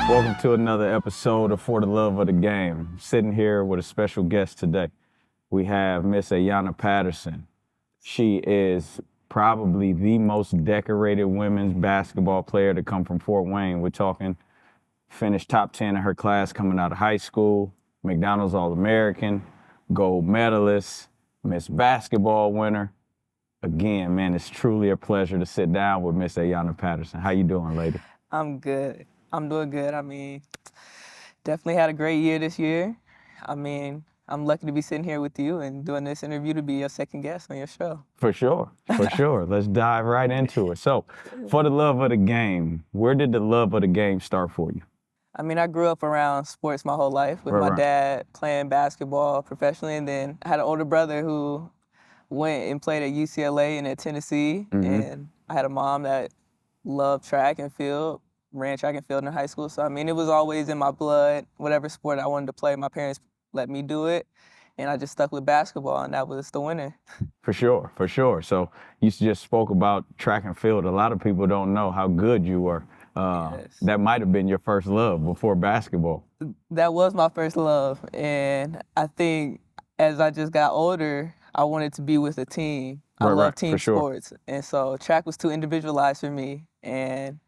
Welcome to another episode of For the Love of the Game. I'm sitting here with a special guest today. We have Miss Ayanna Patterson. She is probably the most decorated women's basketball player to come from Fort Wayne. We're talking finished top 10 in her class coming out of high school, McDonald's All-American, gold medalist, Miss Basketball winner. Again, man, it's truly a pleasure to sit down with Miss Ayanna Patterson. How you doing, lady? I'm good. I'm doing good. I mean, definitely had a great year this year. I mean, I'm lucky to be sitting here with you and doing this interview to be your second guest on your show. For sure, for sure. Let's dive right into it. So, for the love of the game, where did the love of the game start for you? I mean, I grew up around sports my whole life with my dad playing basketball professionally, and then I had an older brother who went and played at UCLA and at Tennessee, and I had a mom that loved track and field, ran track and field in high school. So, I mean, it was always in my blood. Whatever sport I wanted to play, my parents let me do it, and I just stuck with basketball, and that was the winner. For sure, for sure. So you just spoke about track and field. A lot of people don't know how good you were. Yes. That might have been your first love before basketball. That was my first love, and I think as I just got older, I wanted to be with a team. I love team sports, and so track was too individualized for me, and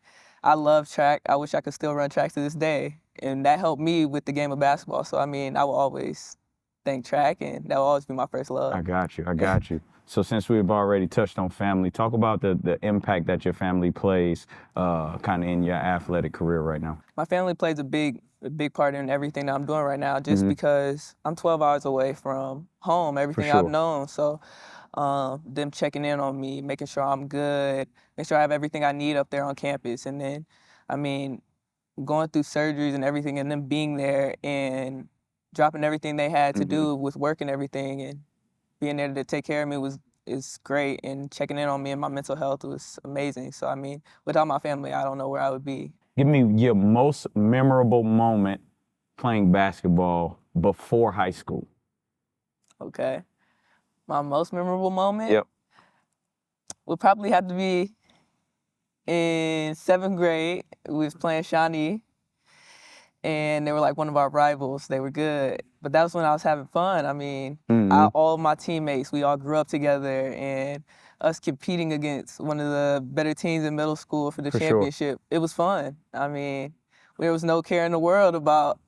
I love track. I wish I could still run track to this day, and that helped me with the game of basketball. So, I mean, I will always thank track, and that will always be my first love. I got you. So since we've already touched on family, talk about the impact that your family plays kind of in your athletic career right now. My family plays a big part in everything that I'm doing right now, just because I'm 12 hours away from home, everything I've known. So them checking in on me, making sure I'm good, make sure I have everything I need up there on campus. And then, I mean, going through surgeries and everything, and them being there and dropping everything they had to do with work and everything, and being there to take care of me is great, and checking in on me and my mental health was amazing. So, I mean, without my family, I don't know where I would be. Give me your most memorable moment playing basketball before high school. Okay. My most memorable moment? Yep. Would probably have to be in 7th grade. We was playing Shawnee, and they were like one of our rivals. They were good. But that was when I was having fun. I mean, all my teammates, we all grew up together, and us competing against one of the better teams in middle school for the championship. It was fun. I mean, there was no care in the world about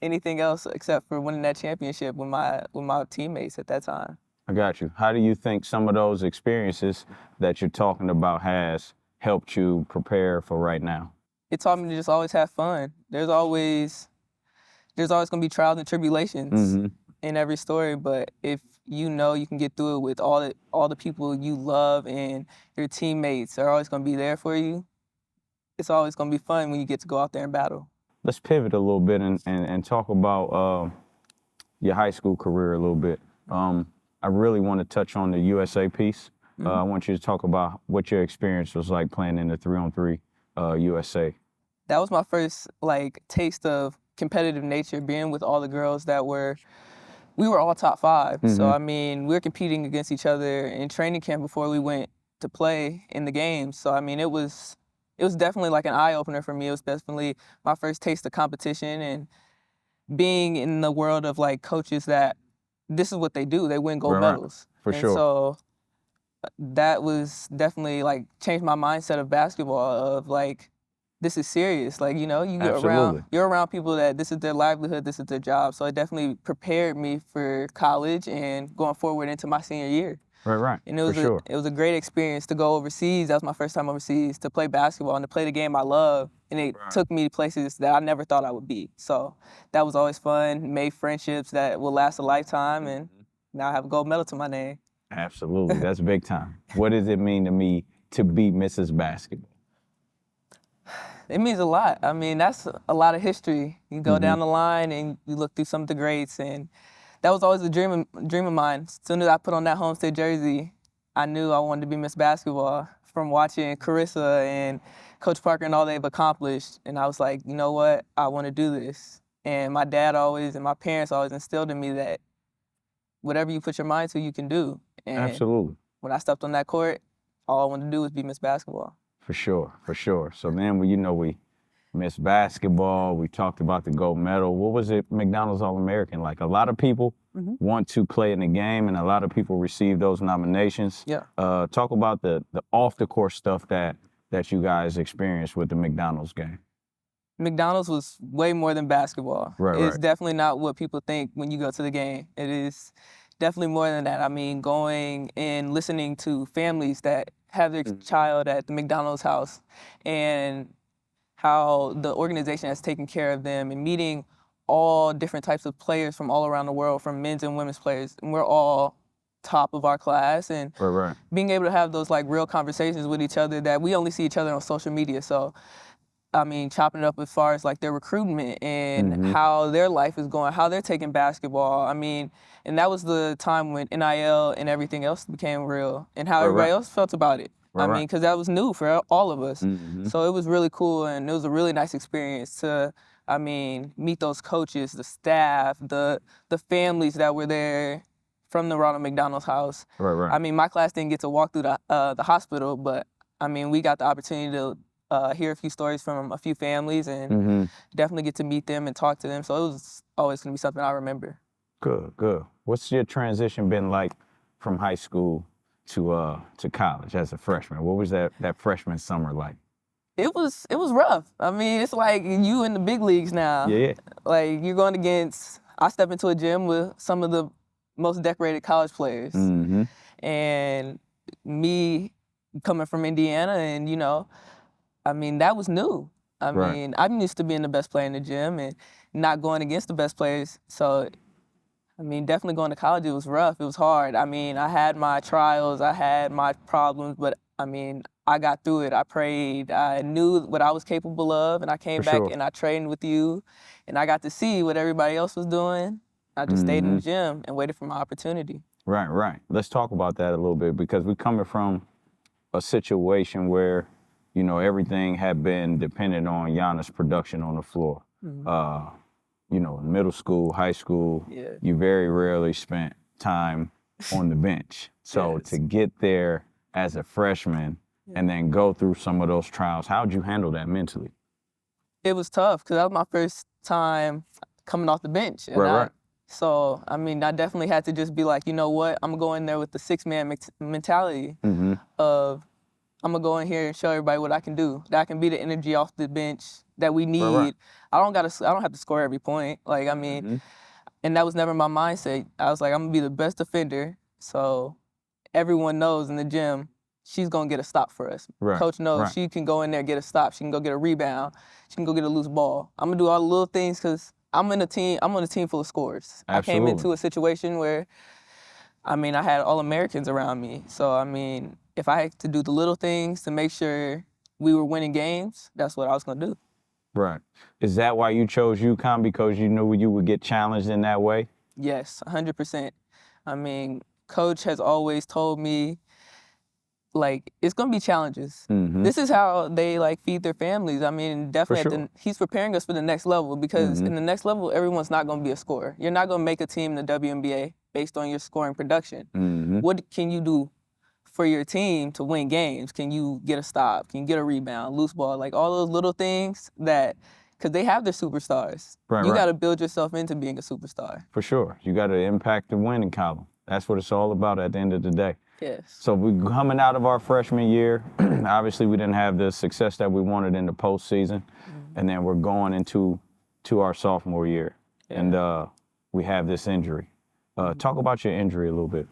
anything else except for winning that championship with my teammates at that time. I got you. How do you think some of those experiences that you're talking about has helped you prepare for right now? It taught me to just always have fun. There's always gonna be trials and tribulations in every story, but if you know you can get through it with all the people you love and your teammates are always gonna be there for you, it's always gonna be fun when you get to go out there and battle. Let's pivot a little bit and talk about your high school career a little bit. I really want to touch on the USA piece. I want you to talk about what your experience was like playing in the 3-on-3 USA. That was my first taste of competitive nature, being with all the girls we were all top 5. So, I mean, we were competing against each other in training camp before we went to play in the games. So, I mean, it was definitely like an eye-opener for me. It was definitely my first taste of competition, and being in the world of coaches that this is what they do. They win gold medals. For sure. So that was definitely changed my mindset of basketball of this is serious. You're around people that this is their livelihood, this is their job. So it definitely prepared me for college and going forward into my senior year. Right. And it was a great experience to go overseas. That was my first time overseas, to play basketball and to play the game I love. And it took me to places that I never thought I would be. So that was always fun. Made friendships that will last a lifetime, and now I have a gold medal to my name. Absolutely, that's big time. What does it mean to me to be Mrs. Basketball? It means a lot. I mean, that's a lot of history. You go down the line and you look through some of the greats, and that was always a dream of mine. As soon as I put on that Homestead jersey, I knew I wanted to be Miss Basketball from watching Carissa and Coach Parker and all they've accomplished. And I was like, you know what? I want to do this. And my dad always and my parents always instilled in me that whatever you put your mind to, you can do. And Absolutely. when I stepped on that court, all I wanted to do was be Miss Basketball. For sure. So then, we Miss Basketball. We talked about the gold medal. What was it, McDonald's All-American? Like, a lot of people want to play in the game, and a lot of people receive those nominations. Yeah. Talk about the off-the-court stuff that you guys experienced with the McDonald's game. McDonald's was way more than basketball. It's definitely not what people think when you go to the game. It is definitely more than that. I mean, going and listening to families that have their child at the McDonald's house and how the organization has taken care of them, and meeting all different types of players from all around the world, from men's and women's players. And we're all top of our class, and being able to have those like real conversations with each other that we only see each other on social media. So I mean, chopping it up as far as like their recruitment and how their life is going, how they're taking basketball. I mean, and that was the time when NIL and everything else became real, and how everybody else felt about it. I mean, because that was new for all of us. So it was really cool, and it was a really nice experience to, I mean, meet those coaches, the staff, the families that were there from the Ronald McDonald's house. I mean, my class didn't get to walk through the hospital, but I mean, we got the opportunity to hear a few stories from a few families, and definitely get to meet them and talk to them. So it was always going to be something I remember. Good, good. What's your transition been like from high school to college as a freshman? What was that freshman summer like? It was rough. I mean, it's like you in the big leagues now. Yeah. Like, you're going against, I step into a gym with some of the most decorated college players. And me coming from Indiana, and, you know, I mean, that was new. I mean, I'm used to being the best player in the gym and not going against the best players. So, I mean, definitely going to college, it was rough. It was hard. I mean, I had my trials, I had my problems, but I mean, I got through it. I prayed. I knew what I was capable of, and I came back and I trained with you, and I got to see what everybody else was doing. I just stayed in the gym and waited for my opportunity. Right. Let's talk about that a little bit, because we're coming from a situation where, you know, everything had been dependent on Ayanna's production on the floor. You know, in middle school, high school, you very rarely spent time on the bench. So to get there as a freshman and then go through some of those trials, how'd you handle that mentally? It was tough, because that was my first time coming off the bench. And so, I mean, I definitely had to just be like, you know what, I'm going to go in there with the six-man mentality of, I'm going to go in here and show everybody what I can do, that I can be the energy off the bench that we need. I don't have to score every point. Like, I mean, and that was never my mindset. I was like, I'm going to be the best defender, so everyone knows in the gym, she's going to get a stop for us. Coach knows she can go in there, get a stop. She can go get a rebound. She can go get a loose ball. I'm going to do all the little things, because I'm on a team full of scorers. I came into a situation where, I mean, I had All-Americans around me. So, I mean, if I had to do the little things to make sure we were winning games, that's what I was going to do. Right. Is that why you chose UConn, because you knew you would get challenged in that way? Yes, 100%. I mean, Coach has always told me, like, it's going to be challenges. This is how they, like, feed their families. I mean, definitely he's preparing us for the next level, because in the next level, everyone's not going to be a scorer. You're not going to make a team in the WNBA based on your scoring production. What can you do for your team to win games? Can you get a stop? Can you get a rebound, loose ball? Like, all those little things that, because they have their superstars. You got to build yourself into being a superstar. For sure. You got to impact the winning column. That's what it's all about at the end of the day. Yes. So we're coming out of our freshman year. Obviously, we didn't have the success that we wanted in the postseason. And then we're going into our sophomore year. And we have this injury. Talk about your injury a little bit.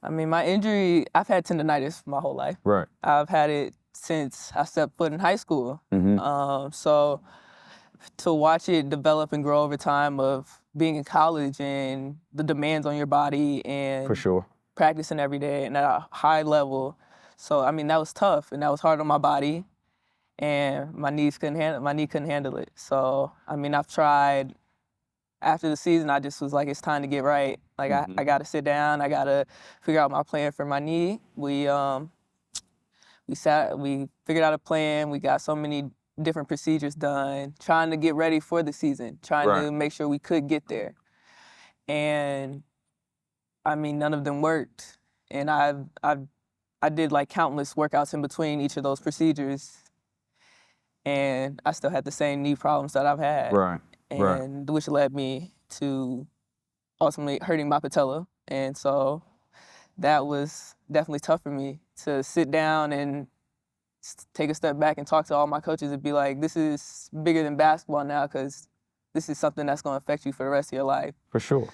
I mean, my injury, I've had tendonitis my whole life. I've had it since I stepped foot in high school. So to watch it develop and grow over time, of being in college and the demands on your body and practicing every day and at a high level. So, I mean, that was tough, and that was hard on my body, and my knee couldn't handle it. So, I mean, I've tried. After the season, I just was like, it's time to get right. Like, I got to sit down. I got to figure out my plan for my knee. We figured out a plan. We got so many different procedures done, trying to get ready for the season, trying to make sure we could get there. And I mean, none of them worked. And I did like countless workouts in between each of those procedures. and I still had the same knee problems that I've had. Right. And which led me to ultimately hurting my patella. And so that was definitely tough for me to sit down and take a step back and talk to all my coaches and be like, this is bigger than basketball now, because this is something that's going to affect you for the rest of your life. For sure.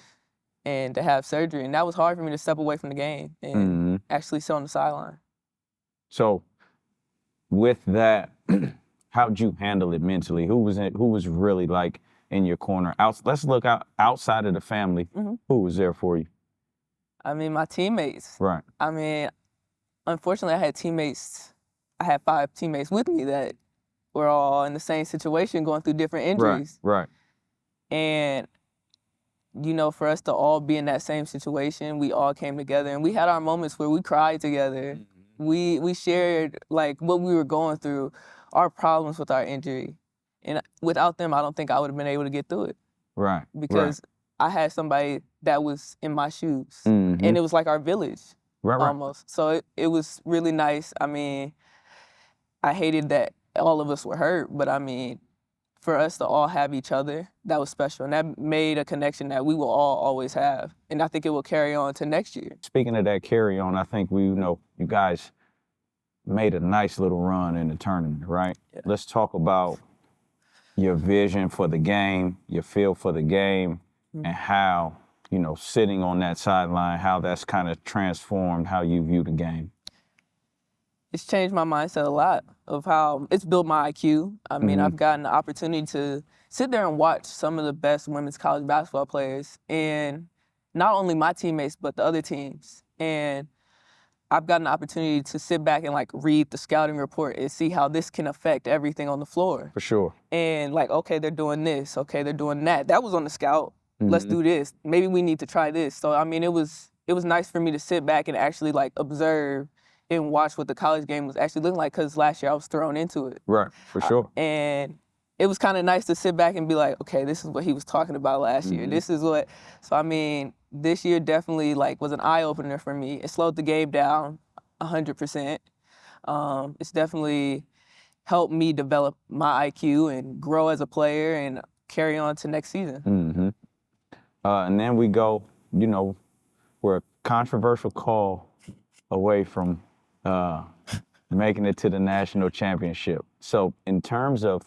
And to have surgery. And that was hard for me to step away from the game and actually sit on the sideline. So with that, how'd you handle it mentally? Who was really like in your corner? Let's look outside of the family. Who was there for you? I mean, my teammates. Right. I mean, unfortunately, I had 5 teammates with me that were all in the same situation, going through different injuries. Right. And, you know, for us to all be in that same situation, we all came together and we had our moments where we cried together. We shared like what we were going through, our problems with our injury. And without them, I don't think I would have been able to get through it. Right. Because I had somebody that was in my shoes. And it was like our village. Almost. So it was really nice. I mean, I hated that all of us were hurt, but I mean, for us to all have each other, that was special. And that made a connection that we will all always have. And I think it will carry on to next year. Speaking of that carry on, I think you guys made a nice little run in the tournament, right? Yeah. Let's talk about your vision for the game, your feel for the game, and how, sitting on that sideline, how that's kind of transformed how you view the game. It's changed my mindset a lot of how it's built my IQ. I mean, I've gotten the opportunity to sit there and watch some of the best women's college basketball players, and not only my teammates, but the other teams. And I've gotten the opportunity to sit back and like read the scouting report and see how this can affect everything on the floor. For sure. And like, okay, they're doing this. Okay, they're doing that. That was on the scout. Let's do this. Maybe we need to try this. So, I mean, it was nice for me to sit back and actually like observe and watch what the college game was actually looking like, because last year I was thrown into it. Right, for sure. And it was kind of nice to sit back and be like, okay, this is what he was talking about last year. This is what, so I mean, this year definitely like was an eye-opener for me. It slowed the game down 100%. It's definitely helped me develop my IQ and grow as a player and carry on to next season. And then we go, we're a controversial call away from making it to the national championship. So in terms of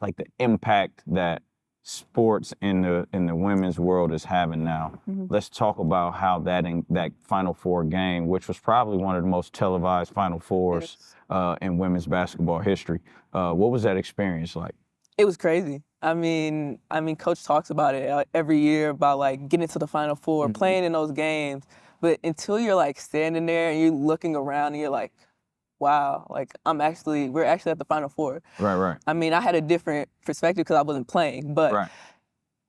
like the impact that sports in the women's world is having now, let's talk about how that Final Four game, which was probably one of the most televised Final Fours in women's basketball history, what was that experience like? It was crazy. I mean, Coach talks about it every year about like getting to the Final Four, playing in those games. But until you're like standing there and you're looking around and you're like, wow, like we're actually at the Final Four. Right. I mean, I had a different perspective because I wasn't playing, but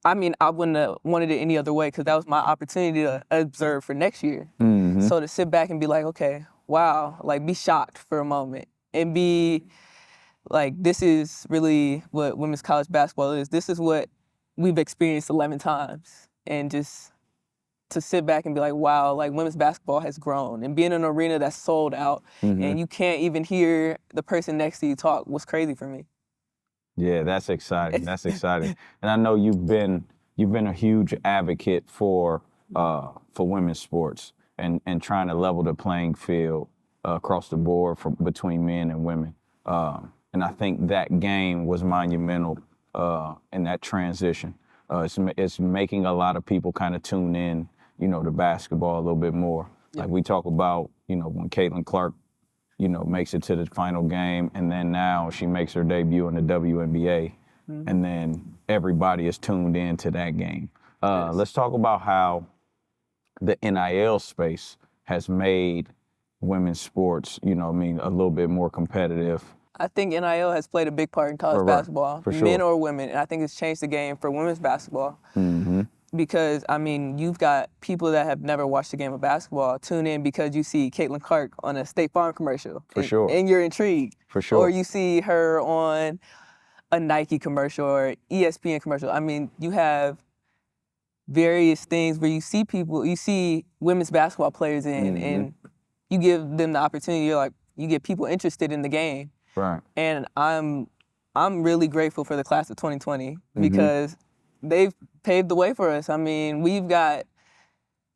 I mean, I wouldn't have wanted it any other way, because that was my opportunity to observe for next year. So to sit back and be like, okay, wow, like be shocked for a moment and be like, this is really what women's college basketball is. This is what we've experienced 11 times. And just to sit back and be like, wow, like women's basketball has grown. And being in an arena that's sold out and you can't even hear the person next to you talk was crazy for me. Yeah, that's exciting. That's exciting. And I know you've been a huge advocate for women's sports and trying to level the playing field across the board between men and women. And I think that game was monumental in that transition. It's making a lot of people kind of tune in, to basketball a little bit more. Like we talk about, when Caitlin Clark, makes it to the final game, and then now she makes her debut in the WNBA, and then everybody is tuned in to that game. Let's talk about how the NIL space has made women's sports, a little bit more competitive. I think NIL has played a big part in college basketball, for sure. Men or women, and I think it's changed the game for women's basketball. Because, I mean, you've got people that have never watched a game of basketball tune in because you see Caitlin Clark on a State Farm commercial. For sure. And you're intrigued. For sure. Or you see her on a Nike commercial or ESPN commercial. I mean, you have various things where you see women's basketball players in, and you give them the opportunity, you get people interested in the game. Right. And I'm I'm really grateful for the class of 2020 because they've paved the way for us. I mean, we've got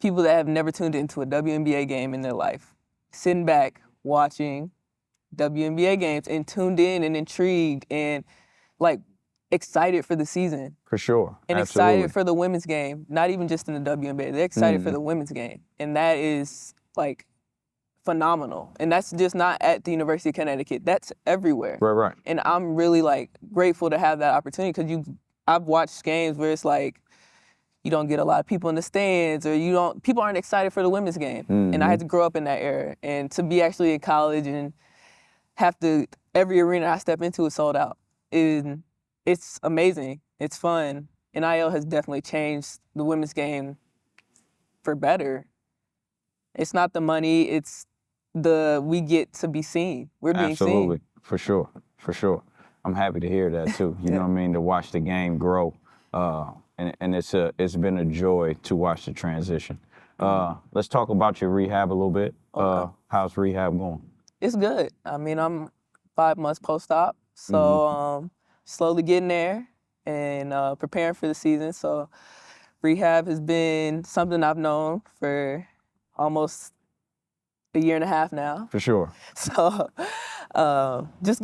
people that have never tuned into a WNBA game in their life, sitting back, watching WNBA games and tuned in and intrigued and like excited for the season. For sure. And Absolutely. excited for the women's game, not even just in the WNBA. They're excited for the women's game. And that is like phenomenal. And that's just not at the University of Connecticut. That's everywhere. Right. And I'm really like grateful to have that opportunity because I've watched games where it's like you don't get a lot of people in the stands or people aren't excited for the women's game. And I had to grow up in that era. And to be actually in college and every arena I step into is sold out. And it's amazing. It's fun. NIL has definitely changed the women's game for better. It's not the money, it's we get to be seen. We're being Absolutely. seen. For sure. I'm happy to hear that too. You know what I mean? To watch the game grow. And it's been a joy to watch the transition. Let's talk about your rehab a little bit. Okay. How's rehab going? It's good. I mean, I'm 5 months post-op, so slowly getting there and preparing for the season. So rehab has been something I've known for almost a year and a half now. For sure. So this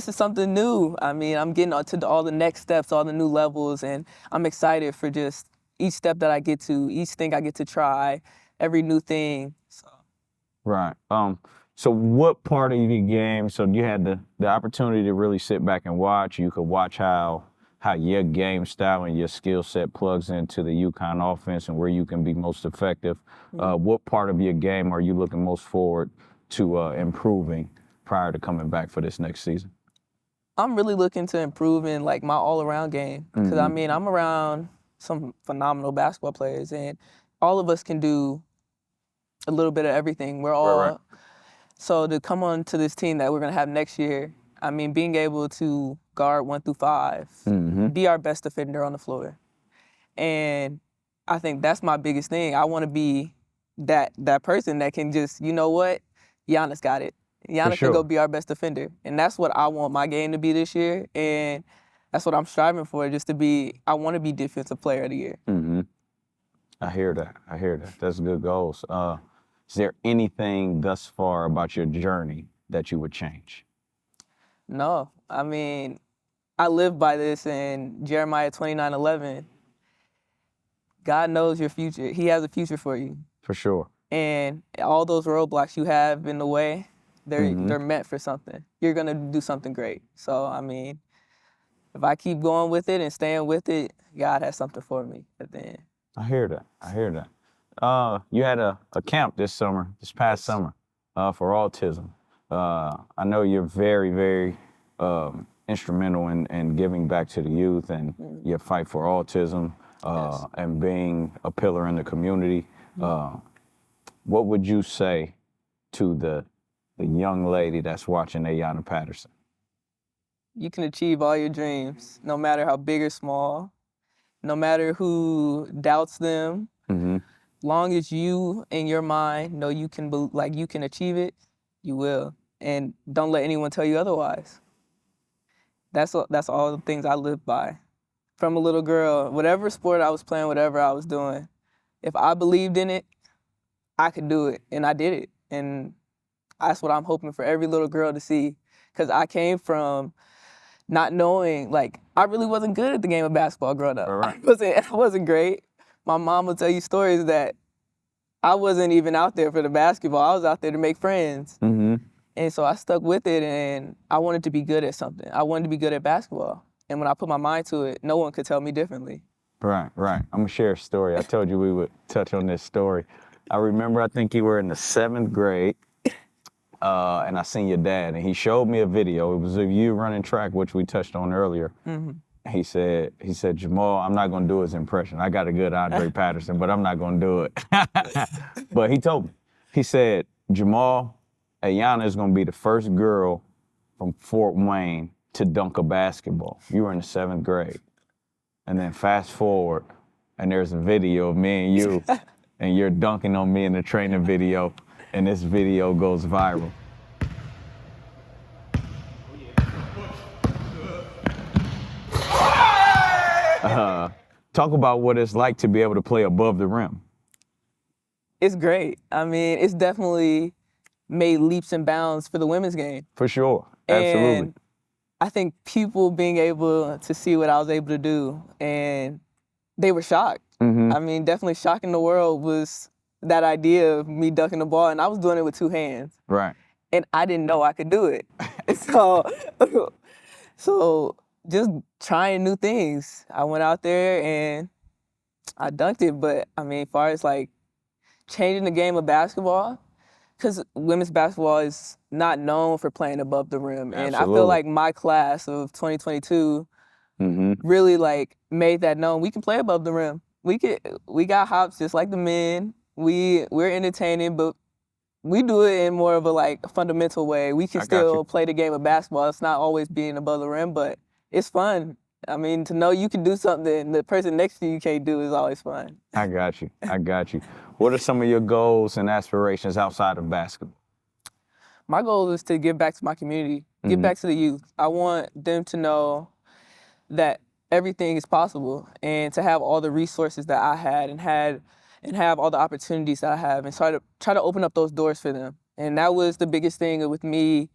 is something new. I mean, I'm getting to all the next steps, all the new levels, and I'm excited for just each step that I get to, each thing I get to try, every new thing. So. Right. So what part of the game, so you had the opportunity to really sit back and watch, you could watch how your game style and your skill set plugs into the UConn offense and where you can be most effective. What part of your game are you looking most forward to improving prior to coming back for this next season? I'm really looking to improve in like my all-around game because I mean, I'm around some phenomenal basketball players and all of us can do a little bit of everything. We're all Right. So to come on to this team that we're going to have next year, I mean, being able to guard 1 through 5, be our best defender on the floor. And I think that's my biggest thing. I want to be that person that can just, you know what? Ayanna's got it. Ayanna can go be our best defender. And that's what I want my game to be this year. And that's what I'm striving for, I want to be Defensive Player of the Year. I hear that. That's good goals. Is there anything thus far about your journey that you would change? No. I mean, I live by this in Jeremiah 29:11. God knows your future. He has a future for you. For sure. And all those roadblocks you have in the way, they're meant for something. You're going to do something great. So, I mean, if I keep going with it and staying with it, God has something for me at the end. I hear that. You had a camp this past summer, for autism. I know you're very, very instrumental in giving back to the youth and your fight for autism and being a pillar in the community. What would you say to the young lady that's watching Ayanna Patterson? You can achieve all your dreams, no matter how big or small, no matter who doubts them. Long as you in your mind know you can achieve it, you will. And don't let anyone tell you otherwise. That's all the things I live by. From a little girl, whatever sport I was playing, whatever I was doing, if I believed in it, I could do it, and I did it. And that's what I'm hoping for every little girl to see, because I came from not knowing, like, I really wasn't good at the game of basketball growing up. Right. I wasn't great. My mom will tell you stories that I wasn't even out there for the basketball. I was out there to make friends. And so I stuck with it, and I wanted to be good at something. I wanted to be good at basketball. And when I put my mind to it, no one could tell me differently. Right. I'm going to share a story. I told you we would touch on this story. I remember, I think you were in the 7th grade, and I seen your dad, and he showed me a video. It was of you running track, which we touched on earlier. He said, Jamal, I'm not going to do his impression. I got a good Andre Patterson, but I'm not going to do it. But he told me, he said, Jamal, Ayanna is going to be the first girl from Fort Wayne to dunk a basketball. You were in the 7th grade. And then fast forward, and there's a video of me and you, and you're dunking on me in the training video, and this video goes viral. Talk about what it's like to be able to play above the rim. It's great. I mean, it's definitely made leaps and bounds for the women's game. For sure. Absolutely. And I think people being able to see what I was able to do, and they were shocked. Mm-hmm. I mean, definitely shocking the world was that idea of me dunking the ball, and I was doing it with 2 hands. Right. And I didn't know I could do it. so, so just trying new things. I went out there and I dunked it. But I mean, as far as like changing the game of basketball, because women's basketball is not known for playing above the rim. And I feel like my class of 2022 really like made that known. We can play above the rim. We got hops just like the men. We're entertaining, but we do it in more of a like fundamental way. We can still play the game of basketball. It's not always being above the rim, but it's fun. I mean, to know you can do something the person next to you can't do is always fun. I got you. What are some of your goals and aspirations outside of basketball? My goal is to give back to my community, give back to the youth. I want them to know that everything is possible, and to have all the resources that I had and have all the opportunities that I have, and try to open up those doors for them. And that was the biggest thing with me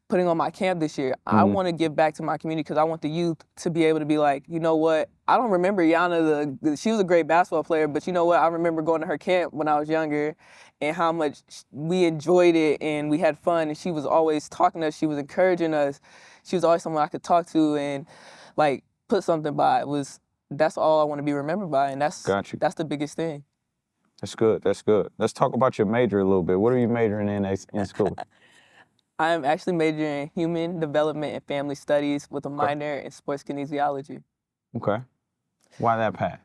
putting on my camp this year. I want to give back to my community because I want the youth to be able to be like, you know what? I don't remember Ayanna, she was a great basketball player, but you know what? I remember going to her camp when I was younger and how much we enjoyed it and we had fun, and she was always talking to us. She was encouraging us. She was always someone I could talk to and like put something by. That's all I want to be remembered by, and that's the biggest thing. That's good. Let's talk about your major a little bit. What are you majoring in school? I'm actually majoring in human development and family studies with a minor in sports kinesiology. Okay. Why that path?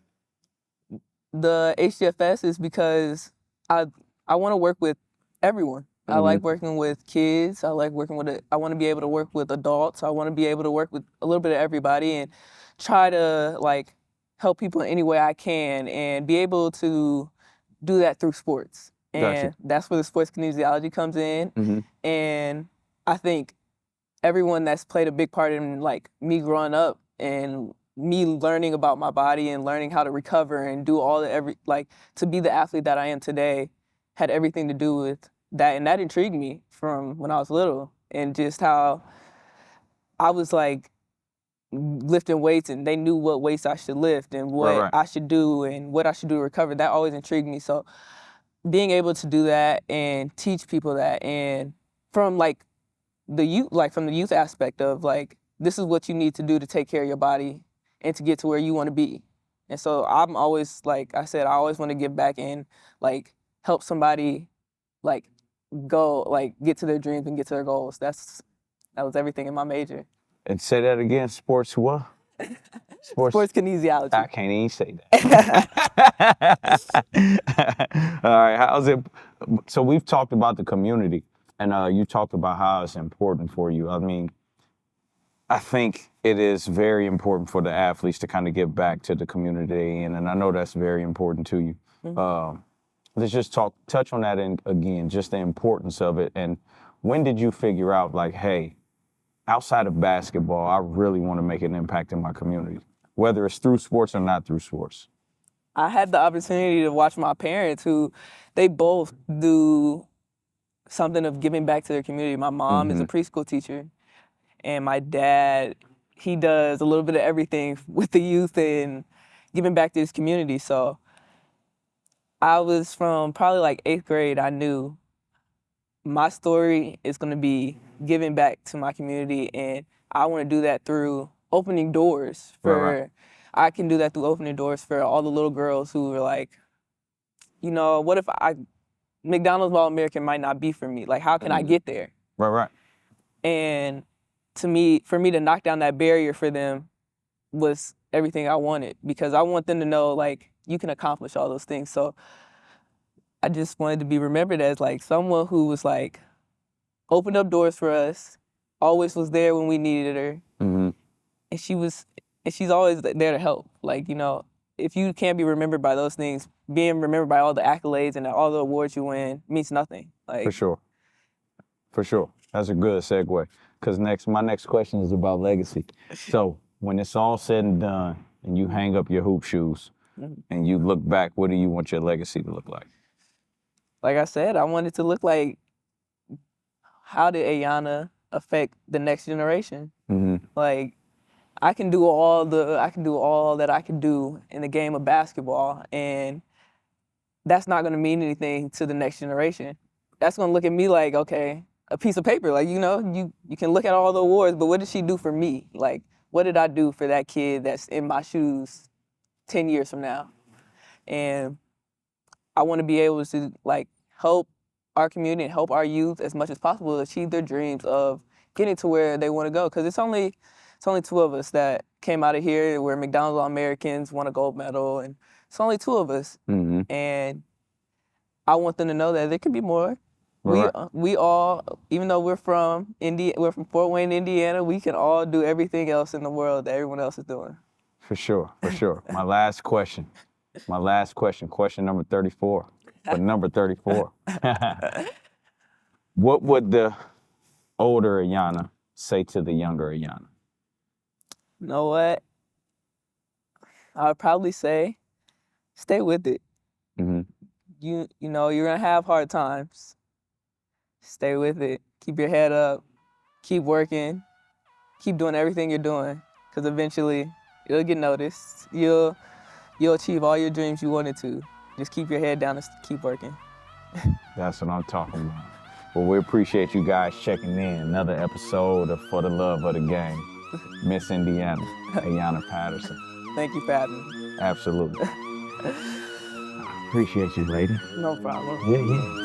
The HDFS is because I want to work with everyone. I like working with kids. I want to be able to work with adults. I want to be able to work with a little bit of everybody and try to like help people in any way I can and be able to do that through sports. And that's where the sports kinesiology comes in. And I think everyone that's played a big part in like me growing up and me learning about my body and learning how to recover and do to be the athlete that I am today had everything to do with that. And that intrigued me from when I was little, and just how I was like lifting weights and they knew what weights I should lift and what I should do and what I should do to recover. That always intrigued me. So being able to do that and teach people that, and from like the youth aspect of like, this is what you need to do to take care of your body and to get to where you want to be. And so I'm always, like I said, I always want to give back and like help somebody like go, like get to their dreams and get to their goals. That was everything in my major. And say that again, sports what? Sports kinesiology. I can't even say that. All right, how's it? So we've talked about the community, and you talked about how it's important for you. I mean, I think it is very important for the athletes to kind of give back to the community, and I know that's very important to you. Let's just touch on that again, just the importance of it. And when did you figure out, like, hey, outside of basketball, I really want to make an impact in my community, whether it's through sports or not through sports? I had the opportunity to watch my parents, who they both do something of giving back to their community. My mom is a preschool teacher, and my dad, he does a little bit of everything with the youth and giving back to his community. So I was from probably like 8th grade, I knew my story is going to be giving back to my community, and I want to do that through opening doors for, I can do that through opening doors for all the little girls who are like, you know, what if McDonald's All-American might not be for me? Like, how can I get there? Right. And for me to knock down that barrier for them was everything I wanted, because I want them to know, like, you can accomplish all those things. So I just wanted to be remembered as like someone who was like, opened up doors for us, always was there when we needed her. And she's always there to help. Like, you know, if you can't be remembered by those things, being remembered by all the accolades and all the awards you win means nothing. Like, For sure. That's a good segue, because my next question is about legacy. So when it's all said and done, and you hang up your hoop shoes and you look back, what do you want your legacy to look like? Like I said, I want it to look like, how did Ayanna affect the next generation? Like, I can do all that I can do in the game of basketball, and that's not gonna mean anything to the next generation. That's gonna look at me like, okay, a piece of paper. Like, you can look at all the awards, but what did she do for me? Like, what did I do for that kid that's in my shoes 10 years from now? And I want to be able to like help our community and help our youth as much as possible achieve their dreams of getting to where they want to go. Because it's only two of us that came out of here. We're McDonald All-Americans, won a gold medal, and it's only two of us. And I want them to know that there could be more. Right. We all, even though we're from Fort Wayne, Indiana, we can all do everything else in the world that everyone else is doing. For sure. My last question, question number 34, but number 34. What would the older Ayanna say to the younger Ayanna? You know what? I would probably say, stay with it. You know, you're gonna have hard times. Stay with it. Keep your head up. Keep working. Keep doing everything you're doing, because eventually it'll get noticed. You'll achieve all your dreams you wanted to. Just keep your head down and keep working. That's what I'm talking about. Well, we appreciate you guys checking in. Another episode of For the Love of the Game. Miss Indiana, Ayanna Patterson. Thank you for having me. Absolutely. Appreciate you, lady. No problem. Yeah.